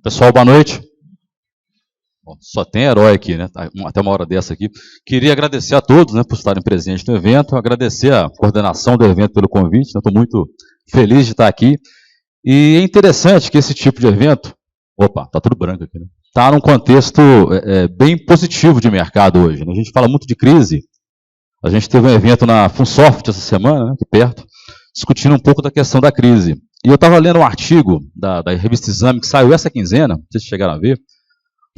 Pessoal, boa noite. Bom, só tem herói aqui, né? Até uma hora dessa aqui. Queria agradecer a todos, né, por estarem presentes no evento, agradecer a coordenação do evento pelo convite, estou muito feliz de estar aqui. E é interessante que esse tipo de evento, opa, tá tudo branco aqui, né? Está num contexto bem positivo de mercado hoje, né? A gente fala muito de crise. A gente teve um evento na Funsoft essa semana, né, aqui perto, discutindo um pouco da questão da crise. E eu estava lendo um artigo da revista Exame que saiu essa quinzena, não sei se chegaram a ver,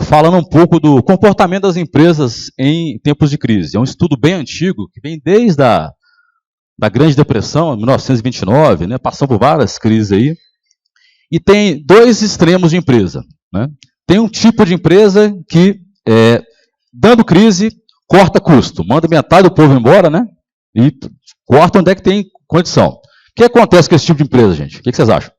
falando um pouco do comportamento das empresas em tempos de crise. É um estudo bem antigo, que vem desde da Grande Depressão, 1929, né, passando por várias crises aí, e tem dois extremos de empresa. Né? Tem um tipo de empresa que, dando crise, corta custo, manda metade do povo embora, né? E corta onde é que tem condição. O que acontece com esse tipo de empresa, gente? O que vocês acham?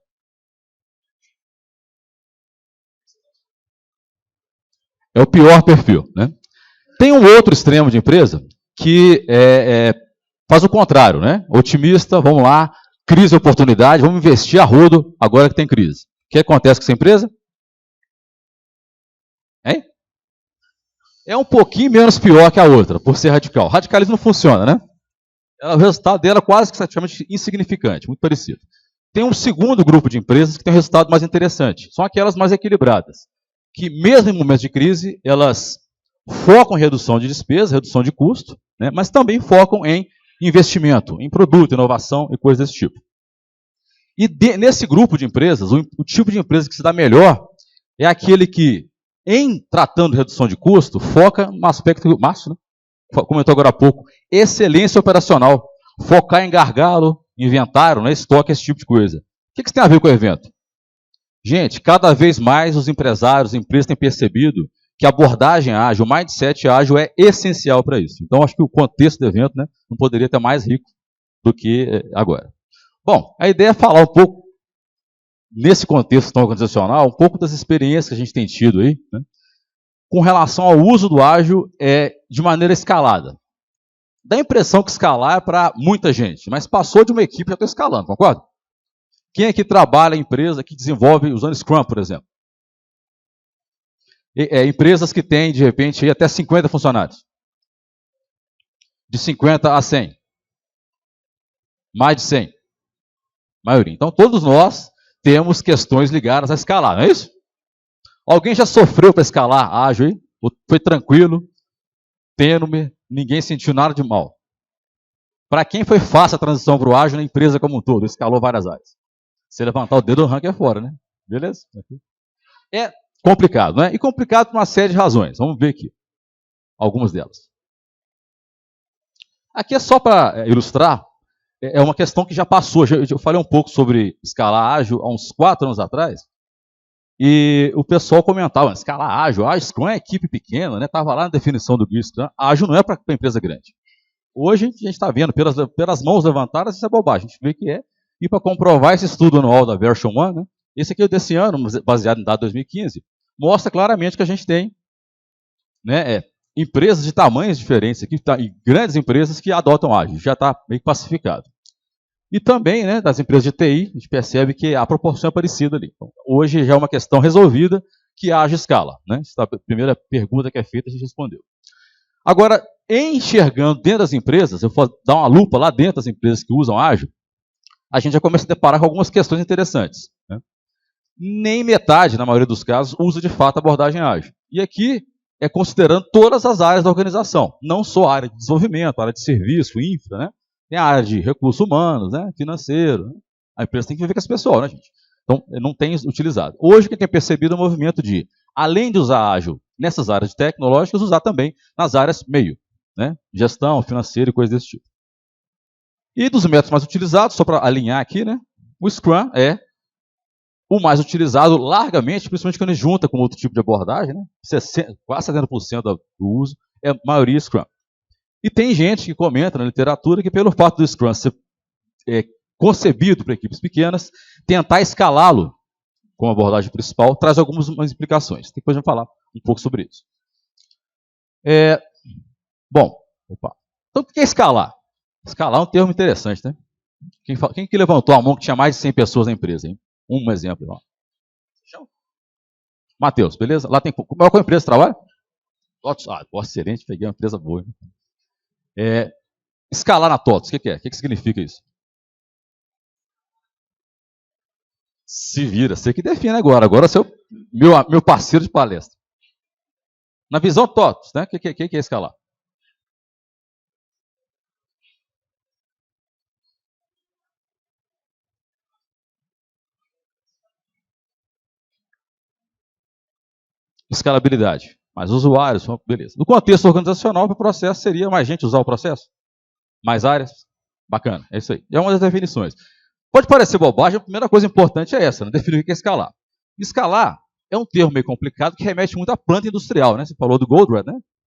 É o pior perfil, né? Tem um outro extremo de empresa que faz o contrário, né? Otimista, vamos lá, crise e oportunidade, vamos investir a rodo agora que tem crise. O que acontece com essa empresa? Hein? É um pouquinho menos pior que a outra, por ser radical. Radicalismo não funciona, né? O resultado dela é quase que praticamente insignificante, muito parecido. Tem um segundo grupo de empresas que tem um resultado mais interessante. São aquelas mais equilibradas, que mesmo em momentos de crise, elas focam em redução de despesa, redução de custo, né, mas também focam em investimento, em produto, inovação e coisas desse tipo. E nesse grupo de empresas, o tipo de empresa que se dá melhor é aquele que, em tratando de redução de custo, foca no aspecto que o Márcio, né, comentou agora há pouco, excelência operacional, focar em gargalo, inventário, né, estoque, esse tipo de coisa. O que isso tem a ver com o evento? Gente, cada vez mais os empresários, as empresas têm percebido que a abordagem ágil, o mindset ágil é essencial para isso. Então, acho que o contexto do evento, né, não poderia ter mais rico do que agora. Bom, a ideia é falar um pouco, nesse contexto tão organizacional, um pouco das experiências que a gente tem tido aí, né, com relação ao uso do ágil de maneira escalada. Dá a impressão que escalar é para muita gente, mas passou de uma equipe já está escalando, concorda? Quem aqui trabalha em empresa que desenvolve usando Scrum, por exemplo? Empresas que têm, de repente, até 50 funcionários. De 50 a 100. Mais de 100. Maioria. Então, todos nós temos questões ligadas a escalar, não é isso? Alguém já sofreu para escalar ágil aí? Foi tranquilo, tênue, ninguém sentiu nada de mal? Para quem foi fácil a transição para o ágil na empresa como um todo? Escalou várias áreas. Você levantar o dedo, o ranking é fora, né? Beleza? É complicado, né? E complicado por uma série de razões. Vamos ver aqui algumas delas. Aqui é só para ilustrar, é uma questão que já passou. Eu falei um pouco sobre escalar ágil há uns 4 anos atrás, e o pessoal comentava, escalar ágil, Scrum é equipe pequena, né? Estava lá na definição do Guia Scrum, ágil não é para empresa grande. Hoje a gente está vendo, pelas mãos levantadas, isso é bobagem, a gente vê que é. E para comprovar esse estudo anual da Version 1, né, esse aqui é desse ano, baseado em dados de 2015, mostra claramente que a gente tem, né, empresas de tamanhos diferentes aqui, e grandes empresas que adotam ágil, já está meio classificado. E também, né, das empresas de TI, a gente percebe que a proporção é parecida ali. Então, hoje já é uma questão resolvida que ágil escala. Né? A primeira pergunta que é feita, a gente respondeu. Agora, enxergando dentro das empresas, eu vou dar uma lupa lá dentro das empresas que usam ágil, a gente já começa a deparar com algumas questões interessantes. Né? Nem metade, na maioria dos casos, usa de fato a abordagem ágil. E aqui é considerando todas as áreas da organização, não só a área de desenvolvimento, a área de serviço, infra, né? Tem a área de recursos humanos, né? Financeiro. Né? A empresa tem que viver com as pessoas, né, gente? Então, não tem utilizado. Hoje, o que tem percebido é o movimento de, além de usar ágil nessas áreas tecnológicas, usar também nas áreas meio, né? Gestão, financeiro e coisas desse tipo. E dos métodos mais utilizados, só para alinhar aqui, né? O Scrum é o mais utilizado largamente, principalmente quando junta com outro tipo de abordagem, né? Quase 70% do uso é a maioria Scrum. E tem gente que comenta na literatura que pelo fato do Scrum ser concebido para equipes pequenas, tentar escalá-lo como abordagem principal traz algumas implicações. Depois a gente vai falar um pouco sobre isso. Bom, então o que é escalar? Escalar é um termo interessante, né? Quem que levantou a mão que tinha mais de 100 pessoas na empresa? Hein? Um exemplo. Ó. Matheus, beleza? Lá tem. Qual é a empresa que trabalha? TOTOS. Ah, excelente, peguei uma empresa boa. Escalar na TOTOS, o que é? O que significa isso? Se vira, você que define agora. Agora você é meu parceiro de palestra. Na visão TOTOS, né? O que é escalar? Escalabilidade. Mais usuários, beleza. No contexto organizacional, o processo seria mais gente usar o processo? Mais áreas? Bacana, é isso aí. É uma das definições. Pode parecer bobagem, a primeira coisa importante é essa, né? Definir o que é escalar. Escalar é um termo meio complicado que remete muito à planta industrial, né? Você falou do Goldratt, né?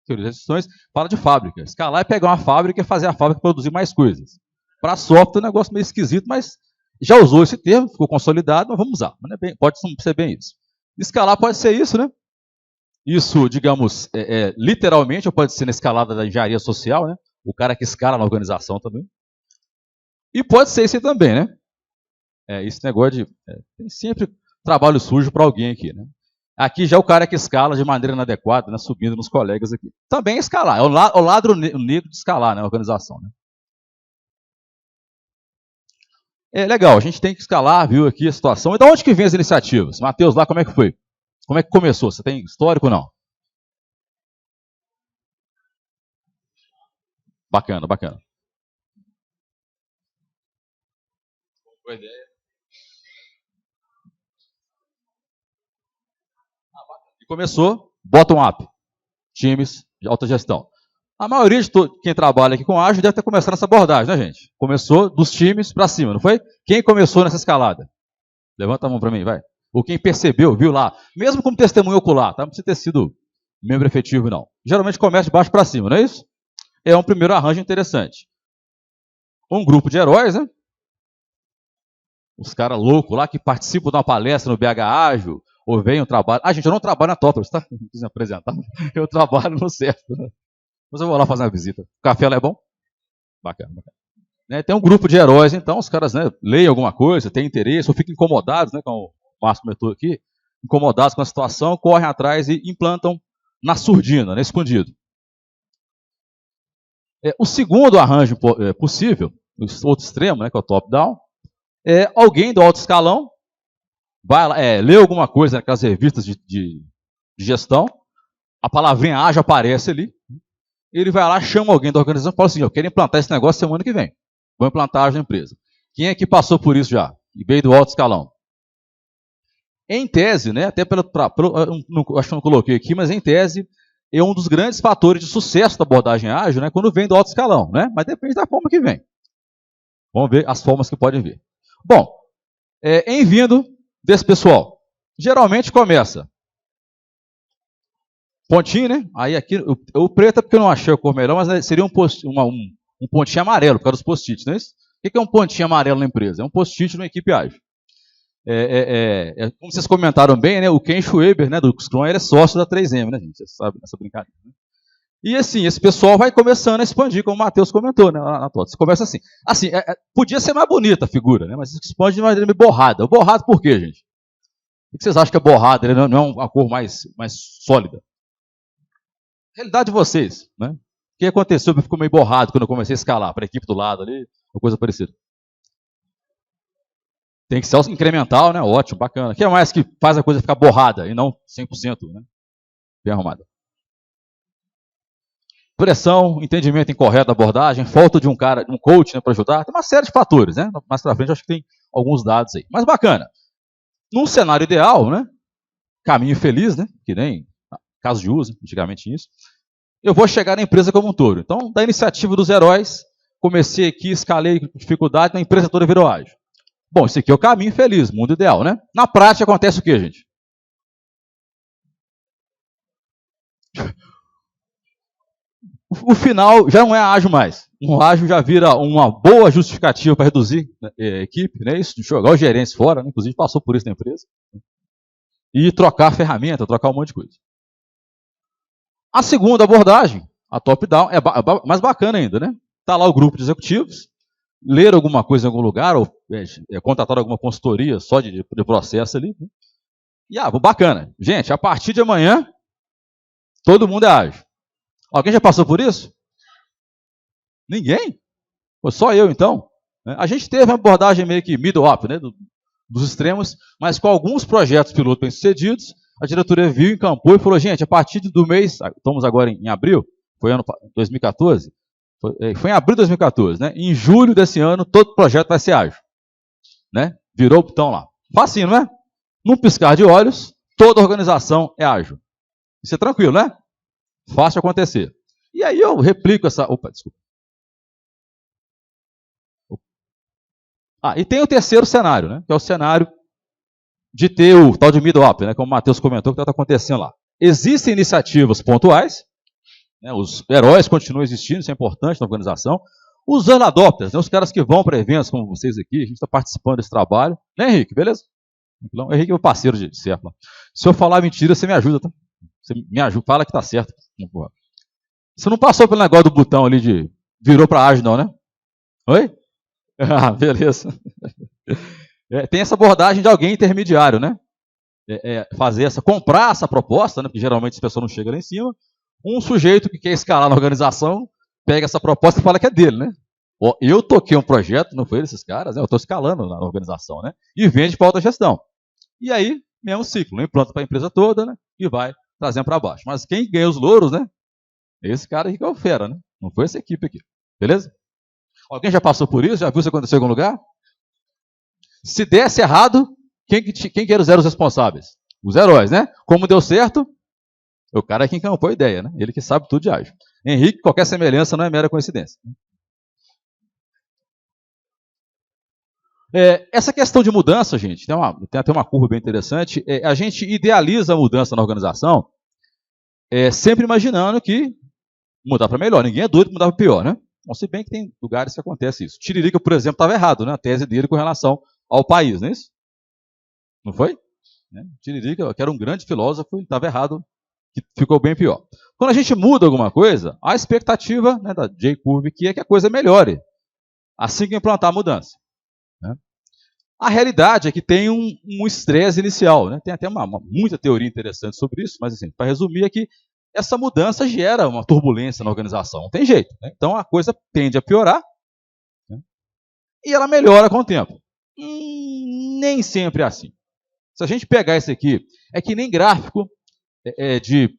Teoria das decisões, fala de fábrica. Escalar é pegar uma fábrica e fazer a fábrica produzir mais coisas. Para software é um negócio meio esquisito, mas já usou esse termo, ficou consolidado, mas vamos usar. Pode ser bem isso. Escalar pode ser isso, né? Isso, digamos, literalmente, ou pode ser na escalada da engenharia social, né? O cara que escala na organização também. E pode ser isso também, né? Esse negócio de... tem sempre trabalho sujo para alguém aqui, né? Aqui já é o cara que escala de maneira inadequada, né? Subindo nos colegas aqui. Também é escalar, é o lado negro de escalar, né? A organização, né? É legal, a gente tem que escalar, viu aqui a situação. E de onde que vem as iniciativas? Matheus, lá como é que foi? Como é que começou? Você tem histórico ou não? Bacana, bacana. Boa ideia. E começou bottom-up, times de alta gestão. A maioria de quem trabalha aqui com ágil deve ter começado nessa abordagem, né, gente? Começou dos times para cima, não foi? Quem começou nessa escalada? Levanta a mão para mim, vai. Ou quem percebeu, viu lá. Mesmo como testemunho ocular, tá? Não precisa ter sido membro efetivo, não. Geralmente começa de baixo para cima, não é isso? É um primeiro arranjo interessante. Um grupo de heróis, né? Os caras loucos lá que participam de uma palestra no BH Ágil, ou vem um trabalho. Ah, gente, eu não trabalho na Topless, tá? Não quis me apresentar. Eu trabalho no certo. Né? Mas eu vou lá fazer uma visita. O café lá é bom? Bacana, bacana. Né, tem um grupo de heróis, então os caras, né, leem alguma coisa, têm interesse, ou ficam incomodados, né, como o Márcio comentou aqui, incomodados com a situação, correm atrás e implantam na surdina, né, escondido. O segundo arranjo possível, o outro extremo, né, que é o top-down, é alguém do alto escalão vai lá, lê alguma coisa naquelas revistas de gestão, a palavrinha ágil aparece ali, ele vai lá, chama alguém da organização e fala assim, eu quero implantar esse negócio semana que vem. Vou implantar ágil na empresa. Quem é que passou por isso já? E veio do alto escalão. Em tese, né, até acho que não coloquei aqui, mas em tese, é um dos grandes fatores de sucesso da abordagem ágil, né, quando vem do alto escalão, né? Mas depende da forma que vem. Vamos ver as formas que podem vir. Bom, em vindo desse pessoal, geralmente começa pontinho, né? Aí aqui, o preto é porque eu não achei a cor melhor, mas seria um pontinho amarelo, por causa dos post-its, não é isso? O que é um pontinho amarelo na empresa? É um post-it numa equipe ágil. Como vocês comentaram bem, né? O Ken Schwaber, né, do Scrum, ele é sócio da 3M, né, gente? Você sabe dessa brincadeira. Né? E assim, esse pessoal vai começando a expandir, como o Matheus comentou, né, na TOTOS. Começa assim. Assim, podia ser mais bonita a figura, né? Mas expande de maneira meio borrada. Borrado por quê, gente? O que vocês acham que é borrado? Ele não é uma cor mais sólida? Realidade de vocês, né? O que aconteceu? Ficou meio borrado quando eu comecei a escalar para a equipe do lado ali, ou coisa parecida. Tem que ser incremental, né? Ótimo, bacana. O que é mais que faz a coisa ficar borrada e não 100%, né? Bem arrumada. Pressão, entendimento incorreto da abordagem, falta de um coach, né, para ajudar. Tem uma série de fatores, né? Mais para frente acho que tem alguns dados aí. Mas bacana. Num cenário ideal, né? Caminho feliz, né? Que nem caso de uso, antigamente isso. Eu vou chegar na empresa como um todo. Então, da iniciativa dos heróis, comecei aqui, escalei dificuldade, a empresa toda virou ágil. Bom, esse aqui é o caminho feliz, mundo ideal, né? Na prática acontece o quê, gente? O final já não é ágil mais. Um ágil já vira uma boa justificativa para reduzir a equipe, né? Isso, jogar os gerentes fora, né? Inclusive passou por isso na empresa. E trocar ferramenta, trocar um monte de coisa. A segunda abordagem, a top-down, é mais bacana ainda, né? Está lá o grupo de executivos, ler alguma coisa em algum lugar, ou contratar alguma consultoria só de processo ali, né? E, bacana. Gente, a partir de amanhã, todo mundo é ágil. Alguém já passou por isso? Ninguém? Foi só eu, então? A gente teve uma abordagem meio que middle-up, né, dos extremos, mas com alguns projetos piloto bem-sucedidos, a diretoria viu, encampou e falou, gente, a partir do mês, estamos agora em abril, foi ano 2014, foi em abril de 2014, né? Em julho desse ano, todo projeto vai ser ágil. Né? Virou o botão lá. Facinho, não é? Num piscar de olhos, toda organização é ágil. Isso é tranquilo, né? Fácil acontecer. E aí eu replico essa... Opa, desculpa. E tem o terceiro cenário, né? Que é o cenário de ter o tal de middle-up, né? Como o Matheus comentou, que está acontecendo lá. Existem iniciativas pontuais, né? Os heróis continuam existindo, isso é importante na organização. Os early adopters, né? Os caras que vão para eventos como vocês aqui, a gente está participando desse trabalho. Né, Henrique? Beleza? Então, Henrique é meu parceiro de Serpa. Se eu falar mentira, você me ajuda, tá? Você me ajuda, fala que tá certo. Você não passou pelo negócio do botão ali de virou para ágil, não, né? Oi? Beleza. Tem essa abordagem de alguém intermediário, né? Comprar essa proposta, né? Porque geralmente essa pessoa não chega lá em cima. Um sujeito que quer escalar na organização pega essa proposta e fala que é dele, né? Eu toquei um projeto, não foi desses caras, né? Eu estou escalando na organização, né? E vende para outra gestão. E aí, mesmo ciclo, né? Implanta para a empresa toda, né? E vai trazendo para baixo. Mas quem ganha os louros, né? É esse cara aí que é o fera, né? Não foi essa equipe aqui. Beleza? Alguém já passou por isso? Já viu isso acontecer em algum lugar? Se desse errado, quem que eram os responsáveis? Os heróis, né? Como deu certo? O cara é quem encampou a ideia, né? Ele que sabe tudo de ágil. Henrique, qualquer semelhança não é mera coincidência. Essa questão de mudança, gente, tem até uma curva bem interessante. A gente idealiza a mudança na organização, sempre imaginando que mudar para melhor. Ninguém é doido para mudar para pior, né? Então, se bem que tem lugares que acontece isso. Tiririca, por exemplo, estava errado, né? A tese dele com relação ao país, não é isso? Não foi? Tiririca, que era um grande filósofo, ele estava errado, que ficou bem pior. Quando a gente muda alguma coisa, a expectativa, né, da J-Curve aqui é que a coisa melhore assim que implantar a mudança. Né? A realidade é que tem um estresse inicial. Né? Tem até muita teoria interessante sobre isso, mas assim, para resumir é que essa mudança gera uma turbulência na organização. Não tem jeito. Né? Então a coisa tende a piorar, né? E ela melhora com o tempo. Nem sempre é assim. Se a gente pegar isso aqui, é que nem gráfico de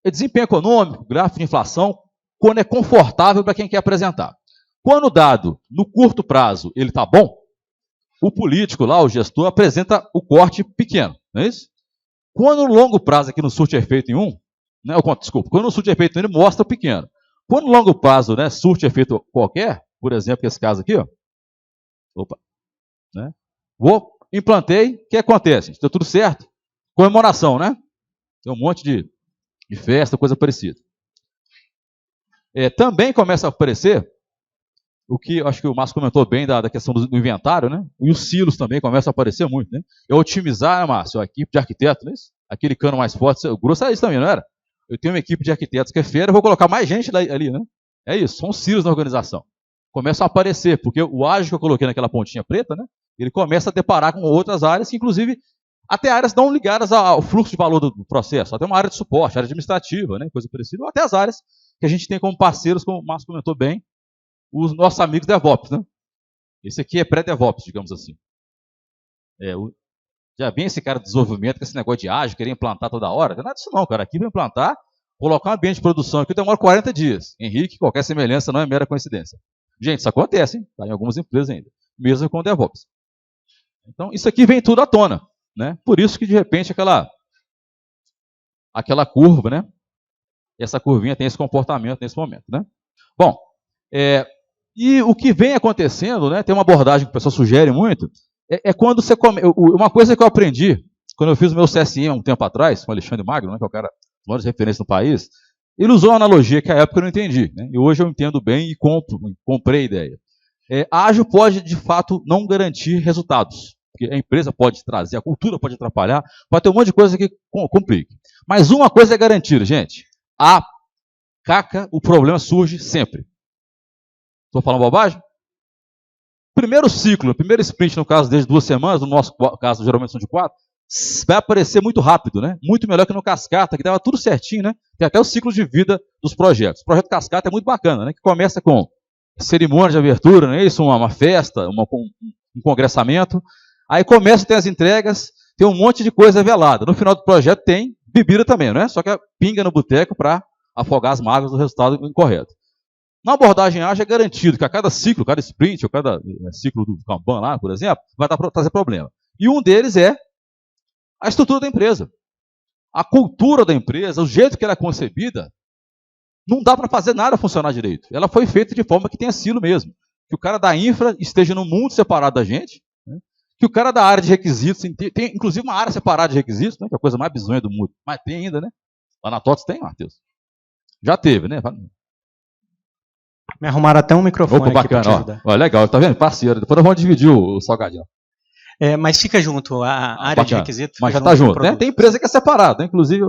desempenho econômico, gráfico de inflação, quando é confortável para quem quer apresentar. Quando o dado, no curto prazo, ele está bom, o político lá, o gestor, apresenta o corte pequeno, não é isso? Quando no longo prazo aqui não surte efeito nenhum, né, quando não surte efeito nenhum, ele mostra o pequeno. Quando no longo prazo, né, surte efeito qualquer, por exemplo, esse caso aqui, ó, né, implantei, o que acontece? Deu tudo certo? Comemoração, né? Tem um monte de festa, coisa parecida. Também começa a aparecer o que acho que o Márcio comentou bem da questão do inventário, né? E os silos também começam a aparecer muito, né? Otimizar, né, Márcio, a equipe de arquitetos, né? Aquele cano mais forte, o grosso é isso também, não era? Eu tenho uma equipe de arquitetos que é feira, eu vou colocar mais gente ali, né? É isso, são silos na organização. Começam a aparecer, porque o ágil que eu coloquei naquela pontinha preta, né? Ele começa a deparar com outras áreas, que inclusive até áreas não ligadas ao fluxo de valor do processo, até uma área de suporte, área administrativa, né? Coisa parecida, ou até as áreas que a gente tem como parceiros, como o Márcio comentou bem, os nossos amigos DevOps, né? Esse aqui é pré-DevOps, digamos assim. Já vem esse cara de desenvolvimento com esse negócio de ágil, querer implantar toda hora. Não é nada disso não, cara. Aqui vai implantar, colocar um ambiente de produção aqui demora 40 dias. Henrique, qualquer semelhança não é mera coincidência. Gente, isso acontece, hein? Tá em algumas empresas ainda. Mesmo com DevOps. Então, isso aqui vem tudo à tona. Né? Por isso que, de repente, aquela curva, né? Essa curvinha tem esse comportamento nesse momento. Né? Bom, e o que vem acontecendo, né, tem uma abordagem que o pessoal sugere muito, quando você uma coisa que eu aprendi, quando eu fiz o meu CSM há um tempo atrás, com o Alexandre Magno, né, que é o cara das maiores referências no país, ele usou uma analogia que à época eu não entendi, né, e hoje eu entendo bem e comprei a ideia. Ágil pode, de fato, não garantir resultados, porque a empresa pode trazer, a cultura pode atrapalhar, pode ter um monte de coisa que complique. Mas uma coisa é garantida, gente, o problema surge sempre. Estou falando bobagem? Primeiro ciclo, primeiro sprint, no caso, desde 2 semanas, no nosso caso, geralmente são de 4, vai aparecer muito rápido, né? Muito melhor que no Cascata, que dava tudo certinho, né? Tem até o ciclo de vida dos projetos. O projeto Cascata é muito bacana, né? Que começa com cerimônia de abertura, não é isso? Uma festa, um congressamento. Aí começa a ter as entregas, tem um monte de coisa velada. No final do projeto tem bebida também, não é? Só que pinga no boteco para afogar as mágoas do resultado incorreto. Na abordagem ágil é garantido que a cada ciclo, cada sprint, ou cada ciclo do Kanban lá, por exemplo, vai trazer problema. E um deles é a estrutura da empresa. A cultura da empresa, o jeito que ela é concebida, não dá para fazer nada funcionar direito. Ela foi feita de forma que tenha silo mesmo. Que o cara da infra esteja num mundo separado da gente, né? Que o cara da área de requisitos, tem inclusive uma área separada de requisitos, né? Que é a coisa mais bizonha do mundo. Mas tem ainda, né? Lá na TOTS tem, Matheus? Já teve, né? Me arrumaram até um microfone aqui para te ajudar. Ó, legal, tá vendo? Parceiro. Depois nós vamos dividir o salgadinho. Mas fica junto, a área de requisitos. Mas já está junto, né? Tem empresa que é separada, né? Inclusive,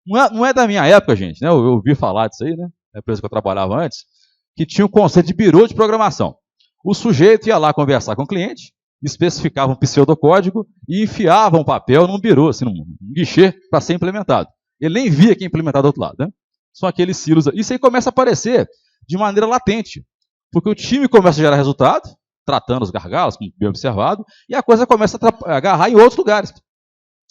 não é da minha época, gente, né? Eu ouvi falar disso aí, né? A empresa que eu trabalhava antes, que tinha um conceito de birô de programação. O sujeito ia lá conversar com o cliente, especificava um pseudocódigo e enfiava um papel num birô, assim, num guichê, para ser implementado. Ele nem via que ia implementar do outro lado, né? São aqueles silos. Isso aí começa a aparecer de maneira latente, porque o time começa a gerar resultado, tratando os gargalos, como bem observado, e a coisa começa a agarrar em outros lugares.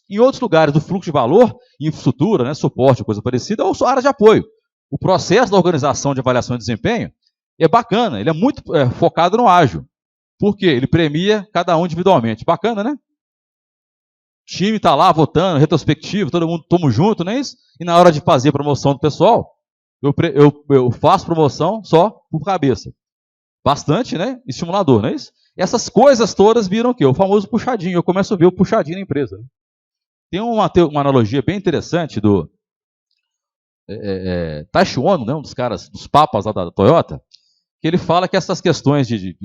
Em outros lugares do fluxo de valor, infraestrutura, né, suporte, coisa parecida, ou área de apoio. O processo da organização de avaliação de desempenho é bacana, ele é muito focado no ágil. Por quê? Ele premia cada um individualmente. Bacana, né? O time está lá votando, retrospectivo, todo mundo toma junto, não é isso? E na hora de fazer a promoção do pessoal, eu faço promoção só por cabeça. Bastante, né? Estimulador, não é isso? Essas coisas todas viram o quê? O famoso puxadinho. Eu começo a ver o puxadinho na empresa. Tem uma analogia bem interessante do Taishi Ono, né? Um dos caras, dos papas lá da Toyota, que ele fala que essas questões de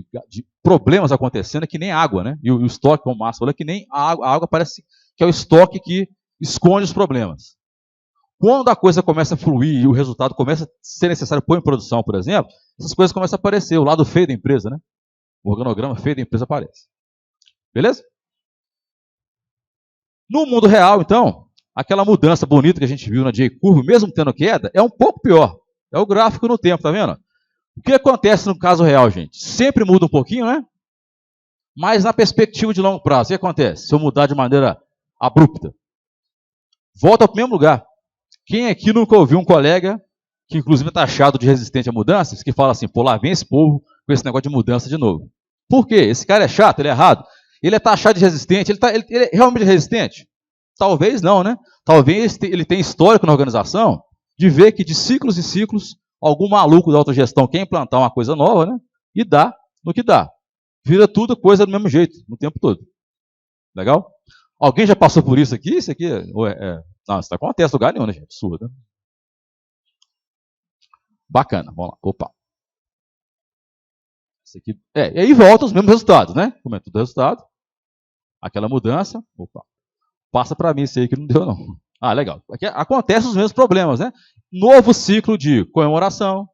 problemas acontecendo é que nem água, né? E o estoque, como o Márcio falou, é que nem a água parece que é o estoque que esconde os problemas. Quando a coisa começa a fluir e o resultado começa a ser necessário pôr em produção, por exemplo, essas coisas começam a aparecer, o lado feio da empresa, né? O organograma feio da empresa aparece. Beleza? No mundo real, então, aquela mudança bonita que a gente viu na J-Curve, mesmo tendo queda, é um pouco pior. É o gráfico no tempo, tá vendo? O que acontece no caso real, gente? Sempre muda um pouquinho, né? Mas na perspectiva de longo prazo, o que acontece? Se eu mudar de maneira abrupta, volta para o mesmo lugar. Quem aqui nunca ouviu um colega, que inclusive é taxado de resistente a mudanças, que fala assim, pô, lá vem esse povo com esse negócio de mudança de novo. Por quê? Esse cara é chato, ele é errado. Ele é taxado de resistente, ele é realmente resistente? Talvez não, né? Talvez ele tenha histórico na organização de ver que de ciclos e ciclos, algum maluco da autogestão quer implantar uma coisa nova, né? E dá no que dá. Vira tudo coisa do mesmo jeito, no tempo todo. Legal? Alguém já passou por isso aqui? Isso aqui não, isso não acontece em lugar nenhum, né, gente? Absurdo, né? Bacana, vamos lá. Opa. Isso aqui, e aí volta os mesmos resultados, né? Como é tudo resultado. Aquela mudança, opa. Passa para mim isso aí que não deu, não. Ah, legal. Aqui acontecem os mesmos problemas, né? Novo ciclo de comemoração.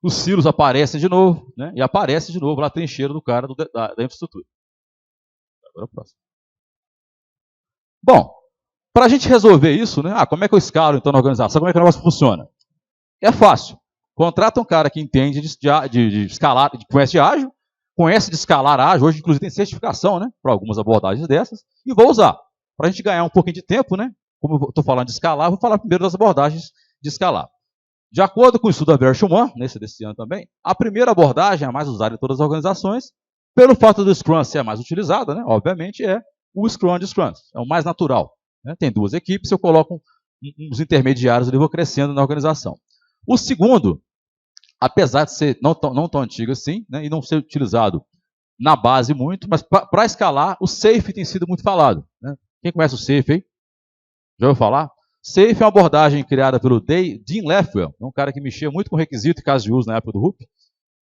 Os silos aparecem de novo, né? E aparece de novo lá a trincheira do cara da infraestrutura. Agora o próximo. Bom, para a gente resolver isso, né? Como é que eu escalo então na organização? Como é que o negócio funciona? É fácil. Contrata um cara que entende de escalar, conhece de ágil, conhece de escalar ágil, hoje inclusive tem certificação, né? Para algumas abordagens dessas, e vou usar. Para a gente ganhar um pouquinho de tempo, né? Como eu estou falando de escalar, vou falar primeiro das abordagens de escalar. De acordo com o estudo da Verschumann, desse ano também, a primeira abordagem, a mais usada em todas as organizações, pelo fato do Scrum ser a mais utilizada, né? Obviamente é o Scrum de Scrum, é o mais natural. Né? Tem duas equipes, eu coloco uns intermediários e vou crescendo na organização. O segundo, apesar de ser não tão antigo assim, né, e não ser utilizado na base muito, mas para escalar, o SAFe tem sido muito falado. Né? Quem conhece o SAFe aí? Já ouviu falar? SAFe é uma abordagem criada pelo Dean Leffwell, um cara que mexia muito com requisito e caso de uso na época do RUP.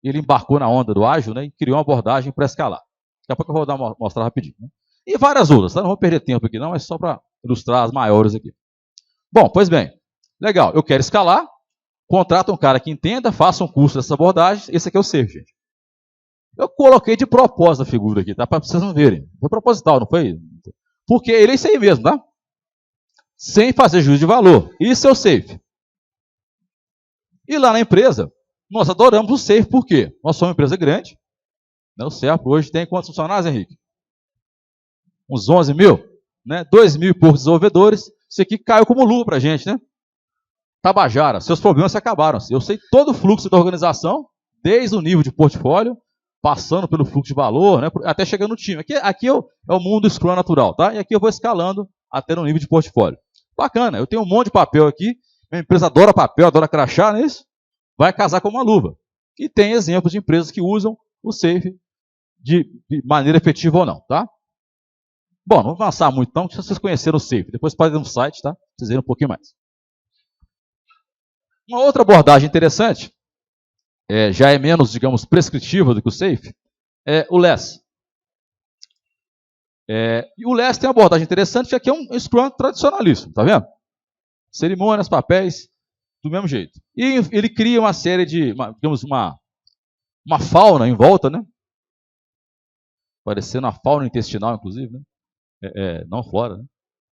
Ele embarcou na onda do ágil, né, e criou uma abordagem para escalar. Daqui a pouco eu vou mostrar rapidinho. Né? E várias outras, tá? Não vou perder tempo aqui não, mas só para ilustrar as maiores aqui. Bom, pois bem, legal, eu quero escalar, contrata um cara que entenda, faça um curso dessas abordagens, esse aqui é o SAFe, gente. Eu coloquei de propósito a figura aqui, tá? Para vocês não verem. Foi proposital, não foi? Porque ele é isso aí mesmo, tá? Sem fazer juízo de valor. Isso é o SAFe. E lá na empresa, nós adoramos o SAFe, por quê? Nós somos uma empresa grande, né? O CEAP hoje tem quantos funcionários, Henrique? Uns 11 mil, né? 2 mil e poucos desenvolvedores. Isso aqui caiu como luva para a gente, né? Tabajara, seus problemas se acabaram. Eu sei todo o fluxo da organização, desde o nível de portfólio, passando pelo fluxo de valor, né? Até chegando no time. Aqui é o mundo Scrum natural, tá? E aqui eu vou escalando até no nível de portfólio. Bacana, eu tenho um monte de papel aqui. Minha empresa adora papel, adora crachá, não é isso? Vai casar com uma luva. E tem exemplos de empresas que usam o SAFe de maneira efetiva ou não, tá? Bom, não vou avançar muito então, se vocês conheceram o SAFe. Depois podem ir no site, tá? Vocês verem um pouquinho mais. Uma outra abordagem interessante, já é menos, digamos, prescritiva do que o SAFe, é o LeSS. E o LeSS tem uma abordagem interessante, que aqui é um Scrum tradicionalíssimo, tá vendo? Cerimônias, papéis, do mesmo jeito. E ele cria uma série de, digamos, uma fauna em volta, né? Parecendo a fauna intestinal, inclusive, né? Não flora, né?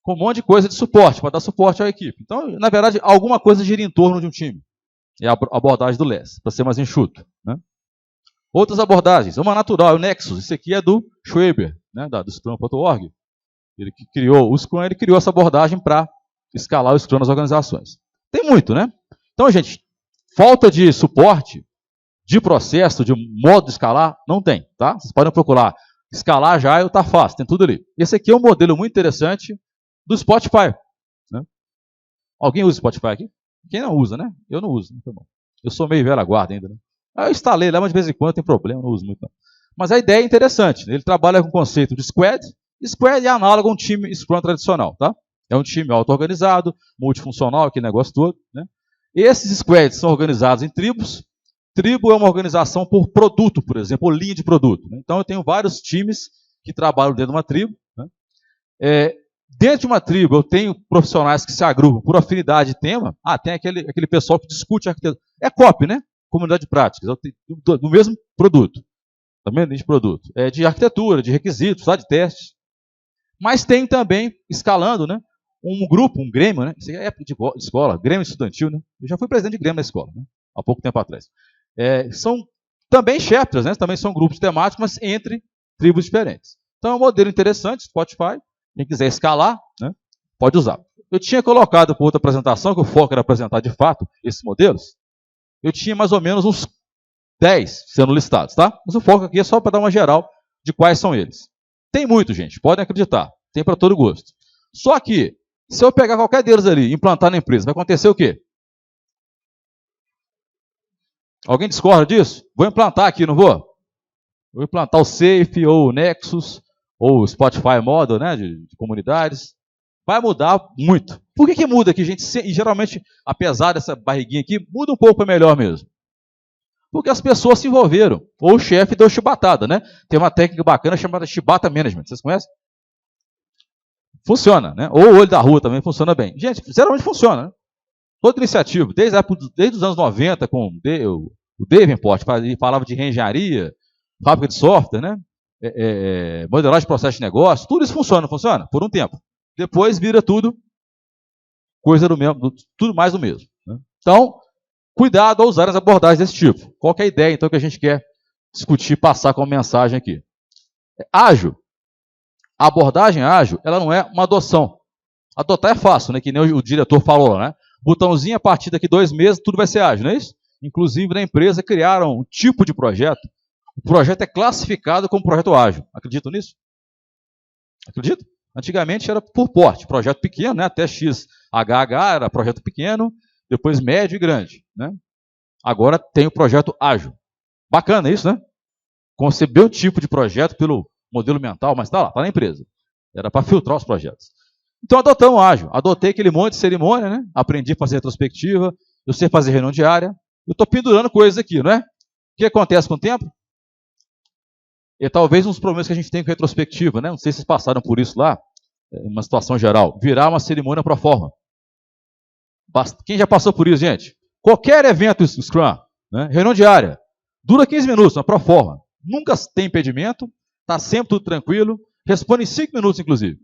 Com um monte de coisa de suporte, para dar suporte à equipe. Então, na verdade, alguma coisa gira em torno de um time. É a abordagem do LeSS, para ser mais enxuto, né? Outras abordagens, uma natural, é o Nexus. Isso aqui é do Schwaber, né? Do Scrum.org. Ele que criou o Scrum, ele criou essa abordagem para escalar o Scrum nas organizações. Tem muito, né? Então, gente, falta de suporte, de processo, de modo de escalar, não tem, tá? Vocês podem procurar. Escalar Agile tá fácil, tem tudo ali. Esse aqui é um modelo muito interessante do Spotify, né? Alguém usa Spotify aqui? Quem não usa, né? Eu não uso, não. Eu sou meio velha guarda ainda, né? Eu instalei lá, mas de vez em quando tem problema, não uso muito não. Mas a ideia é interessante, né? Ele trabalha com o conceito de Squad. Squad é análogo a um time Scrum tradicional, tá? É um time auto-organizado, multifuncional, aquele negócio todo, né? Esses squads são organizados em tribos. Tribo é uma organização por produto, por exemplo, ou linha de produto, né? Então eu tenho vários times que trabalham dentro de uma tribo, né? Dentro de uma tribo eu tenho profissionais que se agrupam por afinidade de tema. Tem aquele pessoal que discute arquitetura. É COP, né? Comunidade de práticas, do mesmo produto. Também de produto. De arquitetura, de requisitos, de testes. Mas tem também, escalando, né? Um grupo, um grêmio, né? Isso é época de escola, grêmio estudantil, né? Eu já fui presidente de grêmio na escola, né? Há pouco tempo atrás. São também chapters, né? Também são grupos temáticos, mas entre tribos diferentes. Então é um modelo interessante, Spotify. Quem quiser escalar, né? Pode usar. Eu tinha colocado por outra apresentação, que o foco era apresentar de fato esses modelos. Eu tinha mais ou menos uns 10 sendo listados, tá? Mas o foco aqui é só para dar uma geral de quais são eles. Tem muito, gente, podem acreditar. Tem para todo gosto. Só que, se eu pegar qualquer deles ali e implantar na empresa, vai acontecer o quê? Alguém discorda disso? Vou implantar aqui, não vou? Vou implantar o SAFe, ou o Nexus, ou o Spotify Model, né, de comunidades. Vai mudar muito. Por que muda aqui, gente? E geralmente, apesar dessa barriguinha aqui, muda um pouco para melhor mesmo. Porque as pessoas se envolveram. Ou o chefe deu chibatada, né? Tem uma técnica bacana chamada Chibata Management. Vocês conhecem? Funciona, né? Ou o olho da rua também funciona bem. Gente, geralmente funciona, né? Toda iniciativa, desde os anos 90, com o Davenport, falava de reengenharia, fábrica de software, né? Modelagem de processo de negócio, tudo isso funciona, por um tempo. Depois vira tudo coisa do mesmo, tudo mais do mesmo, né? Então, cuidado ao usar as abordagens desse tipo. Qual que é a ideia, então, que a gente quer discutir, passar como mensagem aqui? Ágil. A abordagem ágil, ela não é uma adoção. Adotar é fácil, né? Que nem o diretor falou, né? Botãozinho, a partir daqui 2 meses, tudo vai ser ágil, não é isso? Inclusive, na empresa, criaram um tipo de projeto. O projeto é classificado como projeto ágil. Acreditam nisso? Acredito? Antigamente era por porte, projeto pequeno, né? Até XHH era projeto pequeno, depois médio e grande, né? Agora tem o projeto ágil. Bacana isso, né? Conceber um tipo de projeto pelo modelo mental, mas está lá, está na empresa. Era para filtrar os projetos. Então adotamos o ágil. Adotei aquele monte de cerimônia, né? Aprendi a fazer retrospectiva, eu sei fazer reunião diária. Eu estou pendurando coisas aqui, não é? O que acontece com o tempo? E talvez um dos problemas que a gente tem com retrospectiva, né? Não sei se vocês passaram por isso lá, uma situação geral, virar uma cerimônia pro forma. Quem já passou por isso, gente? Qualquer evento Scrum, né? Reunião diária, dura 15 minutos, uma pro forma. Nunca tem impedimento, está sempre tudo tranquilo, responde em 5 minutos, inclusive.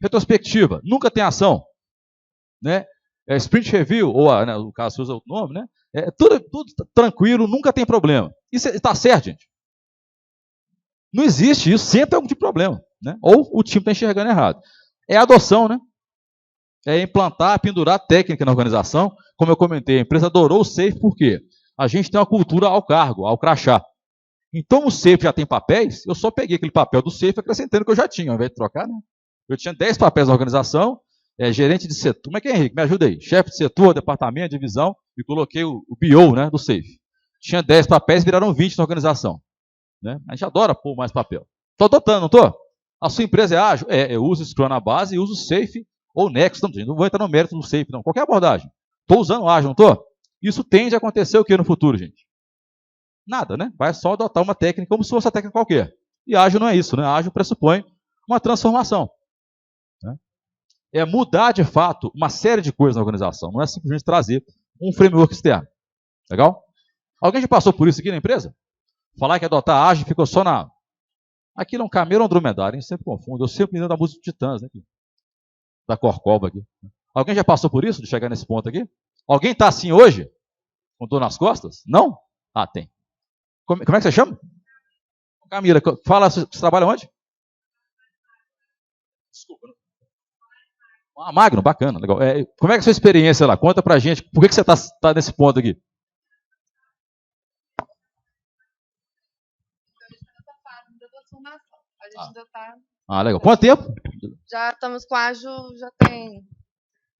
Retrospectiva, nunca tem ação. Né? Sprint Review, ou né, o caso usa outro nome, né? Tudo tranquilo, nunca tem problema. Isso está certo, gente. Não existe isso, sempre tem algum tipo de problema. Né? Ou o time está enxergando errado. É adoção, né? É implantar, pendurar técnica na organização. Como eu comentei, a empresa adorou o SAFe por quê? A gente tem uma cultura ao cargo, ao crachá. Então o SAFe já tem papéis, eu só peguei aquele papel do SAFe acrescentando que eu já tinha, ao invés de trocar, né? Eu tinha 10 papéis na organização, gerente de setor. Como é que é, Henrique? Me ajuda aí. Chefe de setor, departamento, divisão, e coloquei o BO, né, do SAFe. Tinha 10 papéis, viraram 20 na organização. Né? A gente adora pôr mais papel. Estou adotando, não estou? A sua empresa é ágil? Eu uso Scrum na base e uso SAFe ou Nexus. Não vou entrar no mérito do SAFe, não. Qualquer abordagem. Estou usando ágil, não estou? Isso tende a acontecer o que no futuro, gente? Nada, né? Vai só adotar uma técnica como se fosse uma técnica qualquer. E ágil não é isso, né? Ágil pressupõe uma transformação. Né? É mudar de fato uma série de coisas na organização. Não é simplesmente trazer um framework externo. Legal? Alguém já passou por isso aqui na empresa? Falar que adotar ágil ficou só na... Aquilo é um camelo ou um dromedário, hein? Sempre confundo. Eu sempre me lembro da música de Titãs, né? Da Corcova aqui. Alguém já passou por isso, de chegar nesse ponto aqui? Alguém está assim hoje? Com dor nas costas? Não? Ah, tem. Como é que você chama? Camila, fala, você trabalha onde? Desculpa. Ah, Magno, bacana, legal. Como é que é a sua experiência lá? Conta pra gente, por que você está nesse ponto aqui? A gente ainda está... Ah, legal. Quanto tempo? Já estamos com ágil, já tem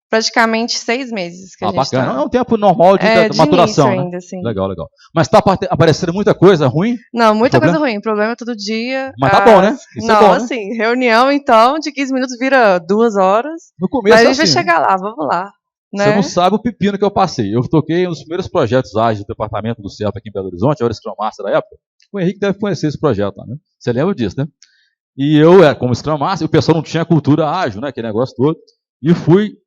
praticamente 6 meses que a gente bacana. está. É um tempo normal de maturação, início né? ainda, sim. Legal, legal. Mas está aparecendo muita coisa ruim? Não, muita coisa ruim. Problema é todo dia. Mas tá bom, né? Isso não, é bom, né? assim, reunião, então, de 15 minutos vira 2 horas. No começo, mas a gente assim, vai chegar lá, vamos lá. Né? Você não sabe o pepino que eu passei. Eu toquei nos primeiros projetos ágeis do departamento do CELP aqui em Belo Horizonte, eu era Scrum Master da época. O Henrique deve conhecer esse projeto lá, né? Você lembra disso, né? E eu era como Scrum Master, e o pessoal não tinha cultura ágil, né? Aquele negócio todo. E fui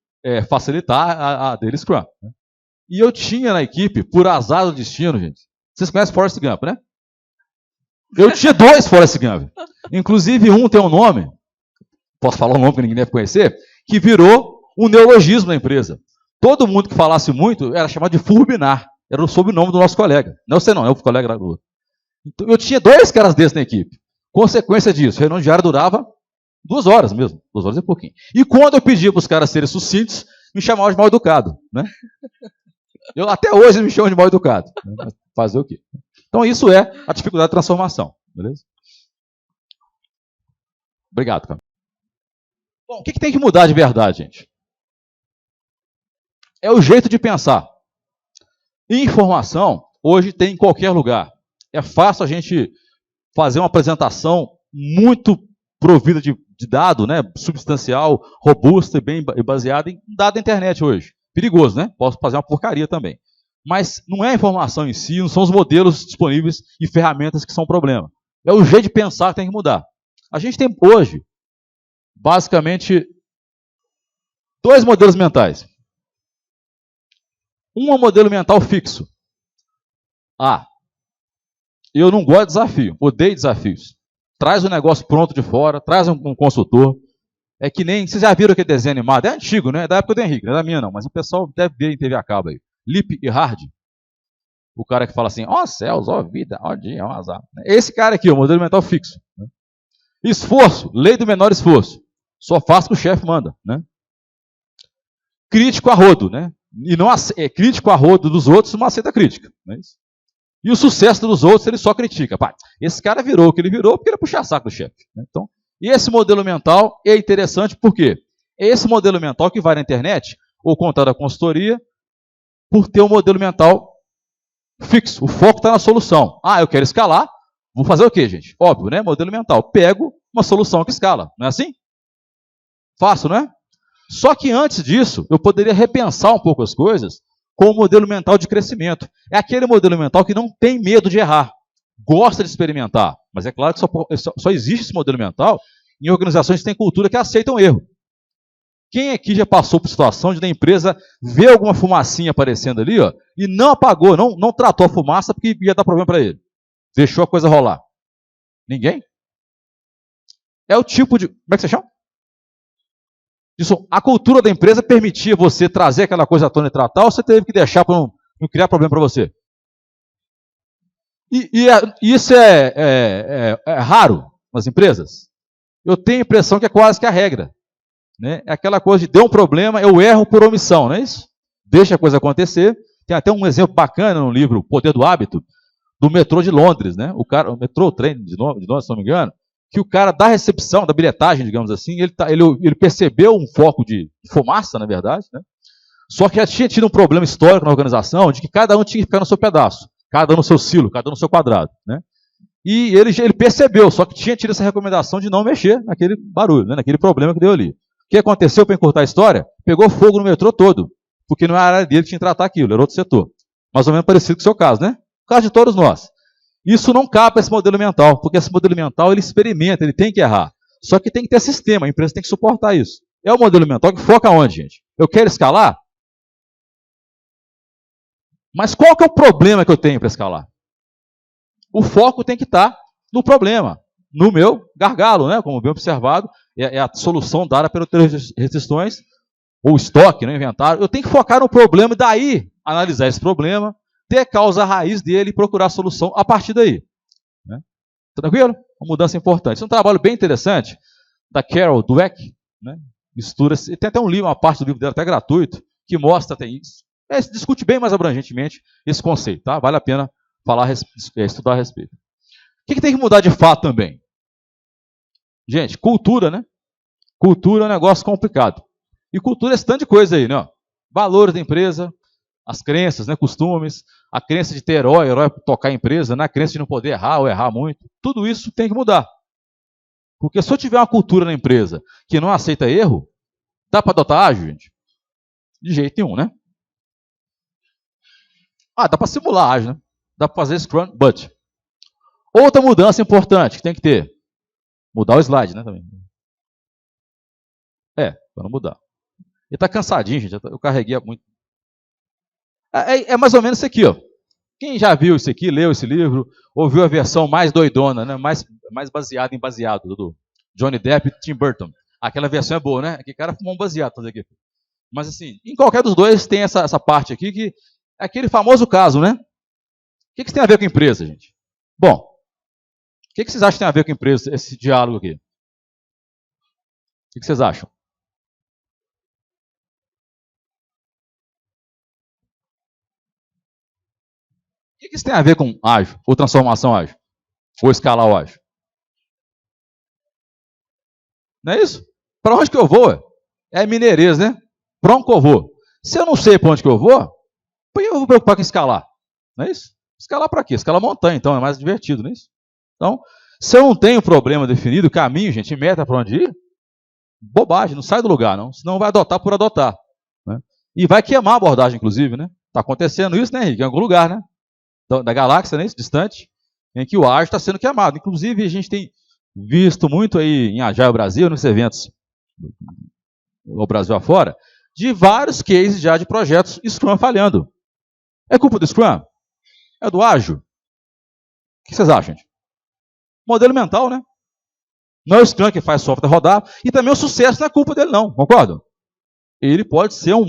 facilitar a dele Scrum. Né? E eu tinha na equipe, por azar do destino, gente. Vocês conhecem Forrest Gump, né? Eu tinha 2 Forrest Gump. Inclusive, um tem um nome, posso falar um nome que ninguém deve conhecer, que virou um neologismo na empresa. Todo mundo que falasse muito era chamado de Furbinar. Era o sobrenome do nosso colega. Não você não, é o colega do outro. Então, eu tinha 2 caras desses na equipe. Consequência disso, a reunião diária durava 2 horas mesmo, 2 horas e pouquinho. E quando eu pedia para os caras serem sucintos, me chamavam de mal educado. Né? Até hoje me chamam de mal educado. Né? Fazer o quê? Então isso é a dificuldade de transformação. Beleza? Obrigado, Camila. Bom, o que tem que mudar de verdade, gente? É o jeito de pensar. Informação, hoje tem em qualquer lugar. É fácil a gente fazer uma apresentação muito provida de dado, né, substancial, robusta e bem baseada em dado da internet hoje. Perigoso, né? Posso fazer uma porcaria também. Mas não é a informação em si, não são os modelos disponíveis e ferramentas que são o problema. É o jeito de pensar que tem que mudar. A gente tem hoje, basicamente, 2 modelos mentais. Um é um modelo mental fixo. Eu não gosto de desafio, odeio desafios. Traz o negócio pronto de fora, traz um consultor. É que nem, vocês já viram aquele desenho animado? É antigo, né? É da época do Henrique, não é da minha não, mas o pessoal deve ver em TV a cabo aí. Lip e Hard. O cara que fala assim, ó céus, ó vida, ó dia, ó azar. Esse cara aqui, o modelo mental fixo. Né? Esforço, lei do menor esforço. Só faz o que o chefe manda. Né? Crítico a rodo, né? E não crítico a rodo dos outros, não aceita crítica. Não é isso? E o sucesso dos outros ele só critica. Pá, esse cara virou o que ele virou porque ele é puxar saco do chefe. Né? Então, e esse modelo mental é interessante porque é esse modelo mental que vai na internet ou contar da consultoria por ter um modelo mental fixo. O foco está na solução. Eu quero escalar. Vou fazer o quê, gente? Óbvio, né? Modelo mental. Pego uma solução que escala. Não é assim? Fácil, não é? Só que antes disso, eu poderia repensar um pouco as coisas com o modelo mental de crescimento. É aquele modelo mental que não tem medo de errar. Gosta de experimentar. Mas é claro que só existe esse modelo mental em organizações que têm cultura que aceitam erro. Quem aqui já passou por situação de a empresa ver alguma fumacinha aparecendo ali, ó, e não apagou, não tratou a fumaça porque ia dar problema para ele? Deixou a coisa rolar. Ninguém? É o tipo de... Como é que você chama? Isso, a cultura da empresa permitia você trazer aquela coisa à tona e tratar, ou você teve que deixar para não criar problema para você? Isso é raro nas empresas. Eu tenho a impressão que é quase que a regra. Né? É aquela coisa de deu um problema, eu erro por omissão, não é isso? Deixa a coisa acontecer. Tem até um exemplo bacana no livro O Poder do Hábito, do metrô de Londres, né? O metrô, o trem de Londres, se não me engano, que o cara da recepção, da bilhetagem, digamos assim, ele percebeu um foco de fumaça, na verdade, né? Só que já tinha tido um problema histórico na organização de que cada um tinha que ficar no seu pedaço, cada um no seu silo, cada um no seu quadrado, né? E ele percebeu, só que tinha tido essa recomendação de não mexer naquele barulho, né? Naquele problema que deu ali. O que aconteceu, para encurtar a história? Pegou fogo no metrô todo, porque não era a área dele que tinha que tratar aquilo, era outro setor. Mais ou menos parecido com o seu caso, né? O caso de todos nós. Isso não cabe esse modelo mental, porque esse modelo mental ele experimenta, ele tem que errar. Só que tem que ter sistema, a empresa tem que suportar isso. É o modelo mental que foca onde, gente? Eu quero escalar? Mas qual que é o problema que eu tenho para escalar? O foco tem que estar no problema, no meu gargalo, né? Como bem observado, é a solução dada pelas restrições, ou estoque, né? Inventário. Eu tenho que focar no problema e daí analisar esse problema, ter a causa raiz dele e procurar a solução a partir daí. Né? Tranquilo? Uma mudança importante. Isso é um trabalho bem interessante da Carol Dweck, né? Mistura, tem até um livro, uma parte do livro dela até gratuito, que mostra até isso. Discute bem mais abrangentemente esse conceito, tá? Vale a pena estudar a respeito. O que tem que mudar de fato também? Gente, cultura, né? Cultura é um negócio complicado. E cultura é esse tanto de coisa aí, né? Valores da empresa, as crenças, né? Costumes, a crença de ter herói tocar a empresa, né? A crença de não poder errar ou errar muito. Tudo isso tem que mudar. Porque se eu tiver uma cultura na empresa que não aceita erro, dá para adotar ágil, gente? De jeito nenhum, né? Dá para simular ágil, né? Dá para fazer Scrum, but. Outra mudança importante que tem que ter. Mudar o slide, né? Também. Para não mudar. Ele está cansadinho, gente. Eu carreguei muito. É mais ou menos isso aqui, ó. Quem já viu isso aqui, leu esse livro, ouviu a versão mais doidona, né? mais baseada em baseado, do Johnny Depp e Tim Burton. Aquela versão é boa, né? Aquele cara fumou um baseado fazer aqui. Mas assim, em qualquer dos dois tem essa parte aqui que é aquele famoso caso, né? O que isso tem a ver com a empresa, gente? Bom, o que vocês acham que tem a ver com a empresa, esse diálogo aqui? O que vocês acham? O que isso tem a ver com ágil, ou transformação ágil, ou escalar o ágil? Não é isso? Para onde que eu vou? É mineirês, né? Para onde que eu vou? Se eu não sei para onde que eu vou eu vou me preocupar com escalar. Não é isso? Escalar para quê? Escalar montanha, então é mais divertido, não é isso? Então, se eu não tenho problema definido, caminho, gente, meta para onde ir, bobagem, não sai do lugar, não. Senão vai adotar por adotar. Né? E vai queimar a abordagem, inclusive, né? Está acontecendo isso, né, Henrique? Em algum lugar, né? Da galáxia, né? Isso, distante, em que o ágil está sendo queimado. Inclusive, a gente tem visto muito aí em Agile Brasil, nos eventos no Brasil afora, de vários cases já de projetos Scrum falhando. É culpa do Scrum? É do ágil? O que vocês acham, gente? Modelo mental, né? Não é o Scrum que faz software rodar, e também o sucesso não é culpa dele, não, concordam? Ele pode ser um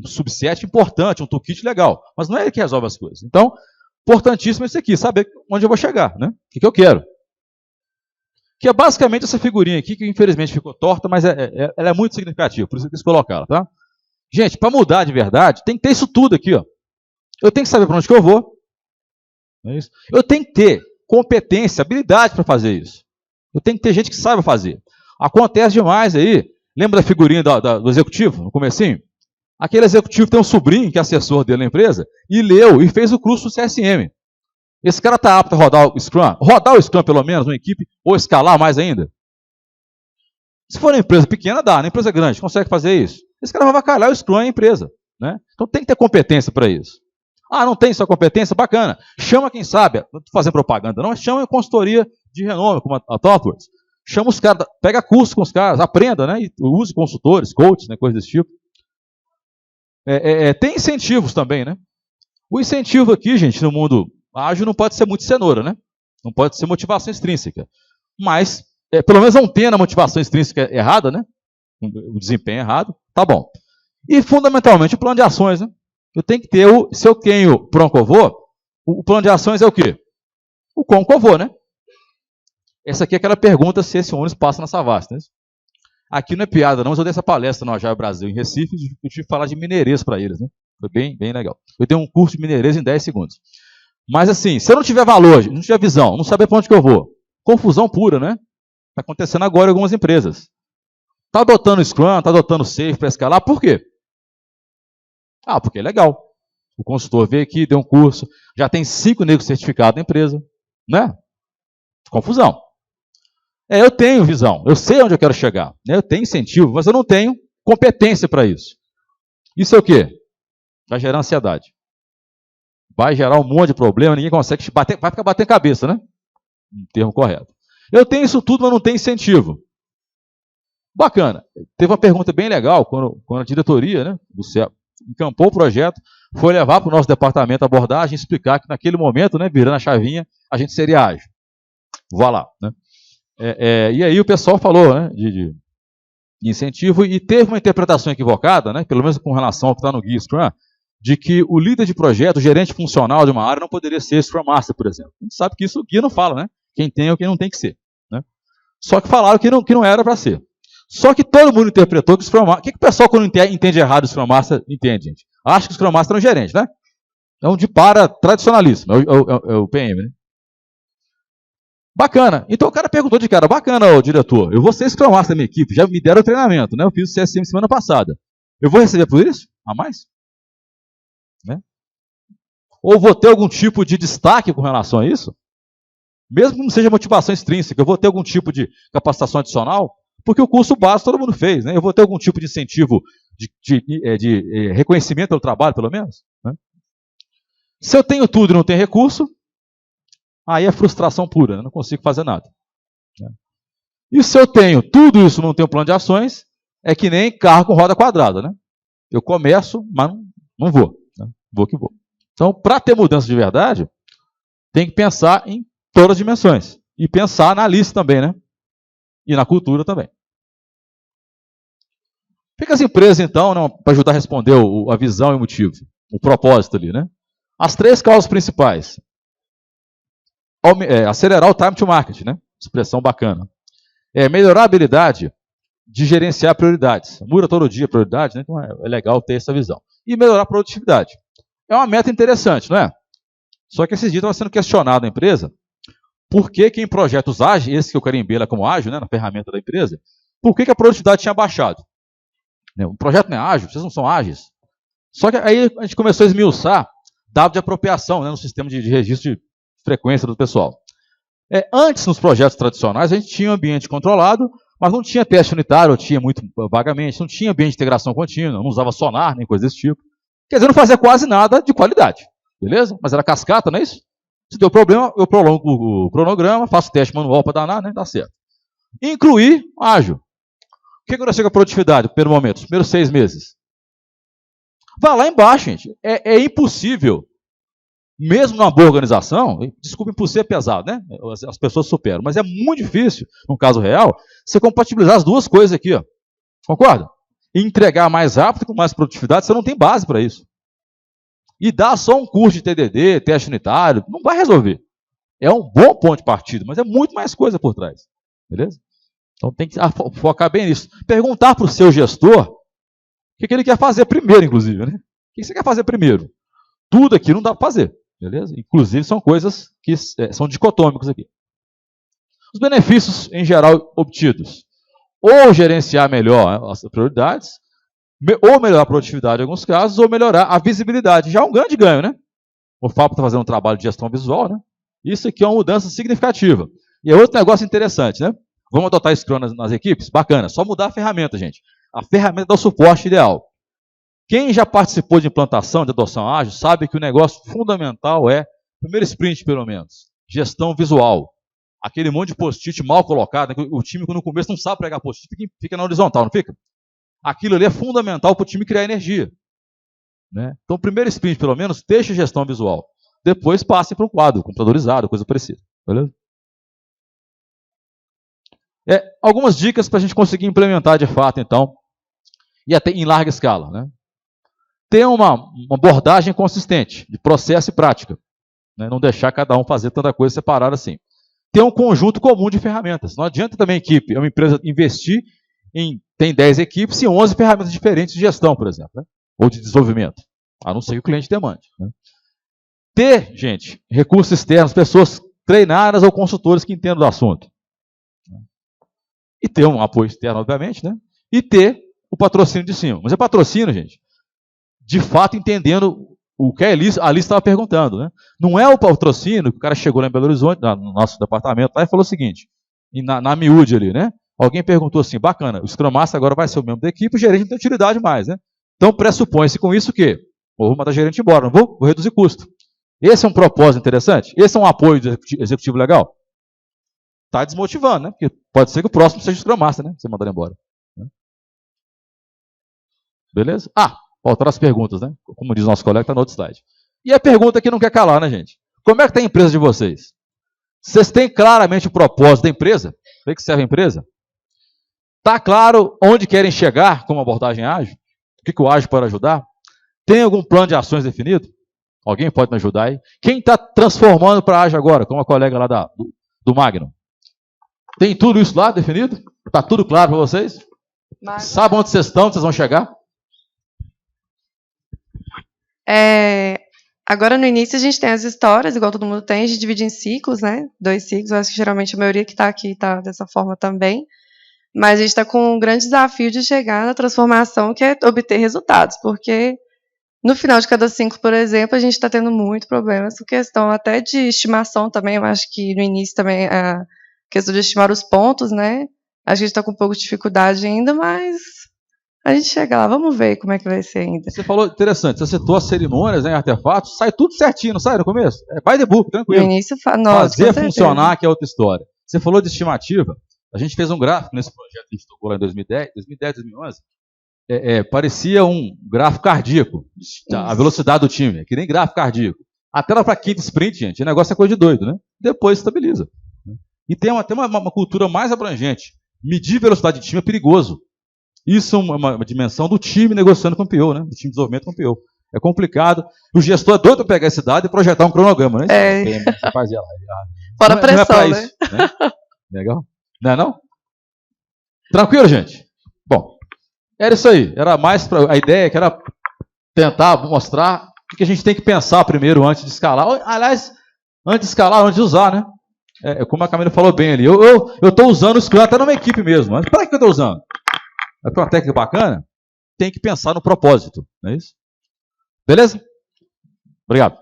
subset importante, um toolkit legal, mas não é ele que resolve as coisas. Então, importantíssimo isso aqui, saber onde eu vou chegar, né? O que eu quero. Que é basicamente essa figurinha aqui, que infelizmente ficou torta, mas ela é muito significativa, por isso que eu quis colocá-la, tá? Gente, para mudar de verdade, tem que ter isso tudo aqui, ó. Eu tenho que saber para onde que eu vou. Não é isso? Eu tenho que ter competência, habilidade para fazer isso. Eu tenho que ter gente que saiba fazer. Acontece demais aí. Lembra da figurinha do executivo, no comecinho? Aquele executivo tem um sobrinho que é assessor dele na empresa e leu e fez o curso do CSM. Esse cara está apto a rodar o Scrum? Rodar o Scrum, pelo menos, uma equipe, ou escalar mais ainda? Se for uma empresa pequena, dá. Na empresa grande, consegue fazer isso? Esse cara vai avacalhar o Scrum em empresa. Né? Então tem que ter competência para isso. Não tem sua competência? Bacana. Chama quem sabe, não estou fazendo propaganda não, mas chama a consultoria de renome, como a ThoughtWorks. Chama os caras, pega curso com os caras, aprenda, né? E use consultores, coaches, né? Coisas desse tipo. Tem incentivos também, né? O incentivo aqui, gente, no mundo ágil não pode ser muito cenoura, né? Não pode ser motivação extrínseca. Mas, pelo menos não tendo a motivação extrínseca errada, né? o desempenho errado, tá bom. E, fundamentalmente, o plano de ações, né? Eu tenho que ter, se eu tenho Proncovô, o plano de ações é o quê? O Concovô, né? Essa aqui é aquela pergunta se esse ônibus passa na Savassi, né? Aqui não é piada não, mas eu dei essa palestra no Agile Brasil, em Recife, eu tive que falar de mineirês para eles, né? Foi bem legal. Eu dei um curso de mineirês em 10 segundos. Mas assim, se eu não tiver valor, não tiver visão, não saber para onde que eu vou, confusão pura, né? Está acontecendo agora em algumas empresas. Está adotando Scrum, está adotando Safe para escalar, por quê? Ah, porque é legal. O consultor veio aqui, deu um curso, já tem 5 negros certificados na empresa, né? Confusão. Eu tenho visão, eu sei onde eu quero chegar, né? Eu tenho incentivo, mas eu não tenho competência para isso. Isso é o quê? Vai gerar ansiedade. Vai gerar um monte de problema, ninguém consegue bater, vai ficar batendo cabeça, né? Um termo correto. Eu tenho isso tudo, mas não tenho incentivo. Bacana. Teve uma pergunta bem legal, quando a diretoria, né, do CEA, encampou o projeto, foi levar para o nosso departamento a abordagem, explicar que naquele momento, né, virando a chavinha, a gente seria ágil. Vá lá, né? E aí o pessoal falou, né, de incentivo, e teve uma interpretação equivocada, né, pelo menos com relação ao que está no Guia Scrum, de que o líder de projeto, o gerente funcional de uma área, não poderia ser Scrum Master, por exemplo. A gente sabe que isso o Guia não fala, né? Quem tem ou quem não tem que ser. Né? Só que falaram que não era para ser. Só que todo mundo interpretou que o Scrum Master... O que o pessoal, quando entende errado o Scrum Master, entende, gente? Acha que o Scrum Master é um gerente, né? É um de para tradicionalíssimo, é o PM, né? Bacana. Então o cara perguntou de cara, bacana, ô diretor, eu vou ser Scrum Master da minha equipe, já me deram o treinamento, né? Eu fiz o CSM semana passada. Eu vou receber por isso? A mais? Né? Ou vou ter algum tipo de destaque com relação a isso? Mesmo que não seja motivação extrínseca, eu vou ter algum tipo de capacitação adicional? Porque o curso básico todo mundo fez, né? Eu vou ter algum tipo de incentivo de reconhecimento pelo trabalho, pelo menos? Né? Se eu tenho tudo e não tenho recurso, aí é frustração pura, né? Não consigo fazer nada. Né? E se eu tenho tudo isso e não tenho plano de ações, é que nem carro com roda quadrada, né? Eu começo, mas não vou. Né? Vou que vou. Então, para ter mudança de verdade, tem que pensar em todas as dimensões. E pensar na lista também, né? E na cultura também. Fica as empresas, então, né, para ajudar a responder a visão e o motivo, o propósito ali, né? As 3 causas principais. Acelerar o time to market, né? Expressão bacana. Melhorar a habilidade de gerenciar prioridades. Muda todo dia a prioridade, né? Então é legal ter essa visão. E melhorar a produtividade. É uma meta interessante, não é? Só que esses dias estava sendo questionado na empresa por que em projetos ágeis, esse que eu carimbei lá como ágil, né, na ferramenta da empresa, por que a produtividade tinha baixado? O projeto não é ágil, vocês não são ágeis. Só que aí a gente começou a esmiuçar dado de apropriação, né, no sistema de registro de frequência do pessoal. Antes, nos projetos tradicionais, a gente tinha um ambiente controlado, mas não tinha teste unitário, ou tinha muito vagamente, não tinha ambiente de integração contínua, não usava sonar, nem coisa desse tipo. Quer dizer, não fazia quase nada de qualidade. Beleza? Mas era cascata, não é isso? Se deu problema, eu prolongo o cronograma, faço teste manual para danar, né? Dá certo. Incluir ágil. O que aconteceu com a produtividade no primeiro momento, os primeiros 6 meses? Vai lá embaixo, gente. É impossível, mesmo numa boa organização, desculpem por ser pesado, né? As pessoas superam, mas é muito difícil, no caso real, você compatibilizar as duas coisas aqui, ó. Concorda? E entregar mais rápido com mais produtividade, você não tem base para isso. E dar só um curso de TDD, teste unitário, não vai resolver. É um bom ponto de partida, mas é muito mais coisa por trás. Beleza? Então tem que focar bem nisso. Perguntar para o seu gestor o que ele quer fazer primeiro, inclusive. Né? O que você quer fazer primeiro? Tudo aqui não dá para fazer. Beleza? Inclusive são coisas que são dicotômicas aqui. Os benefícios, em geral, obtidos. Ou gerenciar melhor as prioridades, ou melhorar a produtividade em alguns casos, ou melhorar a visibilidade. Já é um grande ganho, né? O FAP está fazendo um trabalho de gestão visual, né? Isso aqui é uma mudança significativa. E é outro negócio interessante, né? Vamos adotar Scrum nas equipes? Bacana. Só mudar a ferramenta, gente. A ferramenta dá o suporte ideal. Quem já participou de implantação, de adoção ágil, sabe que o negócio fundamental é, primeiro sprint pelo menos, gestão visual. Aquele monte de post-it mal colocado, né? O time no começo não sabe pregar post-it, fica na horizontal, não fica? Aquilo ali é fundamental para o time criar energia. Né? Então, primeiro sprint, pelo menos, deixa a gestão visual. Depois passe para um quadro, computadorizado, coisa parecida. Beleza? Algumas dicas para a gente conseguir implementar de fato, então, e até em larga escala, né? Ter uma abordagem consistente de processo e prática, né? Não deixar cada um fazer tanta coisa separada assim. Ter um conjunto comum de ferramentas. Não adianta também a equipe, uma empresa investir tem 10 equipes e 11 ferramentas diferentes de gestão, por exemplo, né? Ou de desenvolvimento, a não ser que o cliente demande, né? Ter, gente, recursos externos, pessoas treinadas ou consultores que entendam do assunto. E ter um apoio externo, obviamente, né? E ter o patrocínio de cima. Mas é patrocínio, gente, de fato entendendo o que a Alice estava perguntando, né? Não é o patrocínio que o cara chegou lá em Belo Horizonte, no nosso departamento, lá, e falou o seguinte, na miúde ali, né? Alguém perguntou assim, bacana, o Scrum Master agora vai ser o membro da equipe, o gerente não tem utilidade mais, né? Então pressupõe-se com isso que vou mandar o gerente embora, não vou? Vou reduzir custo. Esse é um propósito interessante? Esse é um apoio do executivo legal? Está desmotivando, né? Porque pode ser que o próximo seja o Scrum Master, né? Você mandar ele embora. Beleza? Faltaram as perguntas, né? Como diz o nosso colega, está no outro slide. E a pergunta que não quer calar, né, gente? Como é que está a empresa de vocês? Vocês têm claramente o propósito da empresa? Para que serve a empresa? Está claro onde querem chegar com uma abordagem ágil? O que o ágil pode ajudar? Tem algum plano de ações definido? Alguém pode me ajudar aí? Quem está transformando para ágil agora, como a colega lá do Magno? Tem tudo isso lá definido? Está tudo claro para vocês? Sabe onde vocês estão, onde vocês vão chegar? Agora, no início, a gente tem as histórias, igual todo mundo tem, a gente divide em ciclos, né? 2 ciclos, eu acho que geralmente a maioria que está aqui está dessa forma também. Mas a gente está com um grande desafio de chegar na transformação, que é obter resultados, porque no final de cada ciclo, por exemplo, a gente está tendo muito problemas com questão até de estimação também. Eu acho que no início também a questão de estimar os pontos, né? A gente está com um pouco de dificuldade ainda, mas a gente chega lá, vamos ver como é que vai ser ainda. Você falou interessante, você citou as cerimônias, né, artefatos, sai tudo certinho, não sai no começo? By the book, tranquilo. No início, fazer funcionar, que é outra história. Você falou de estimativa, a gente fez um gráfico nesse projeto que a gente tocou lá em 2010, 2011, parecia um gráfico cardíaco, a velocidade do time, que nem gráfico cardíaco. Até lá para quinta sprint, gente, o negócio é coisa de doido, né? Depois estabiliza. E tem uma cultura mais abrangente. Medir velocidade de time é perigoso. Isso é uma dimensão do time negociando com o PO, né? Do time de desenvolvimento com o PO. É complicado. O gestor é doido para pegar esse dado e projetar um cronograma, né? Você fazia lá. Fora a pressão, não é pra isso, né? Legal? Não é não? Tranquilo, gente? Bom, era isso aí. Era mais a ideia que era tentar mostrar o que a gente tem que pensar primeiro antes de escalar. Aliás, antes de escalar, antes de usar, né? Como a Camila falou bem ali. Eu estou usando o Scrum até numa equipe mesmo. Mas para que eu estou usando? É para uma técnica bacana? Tem que pensar no propósito, não é isso? Beleza? Obrigado.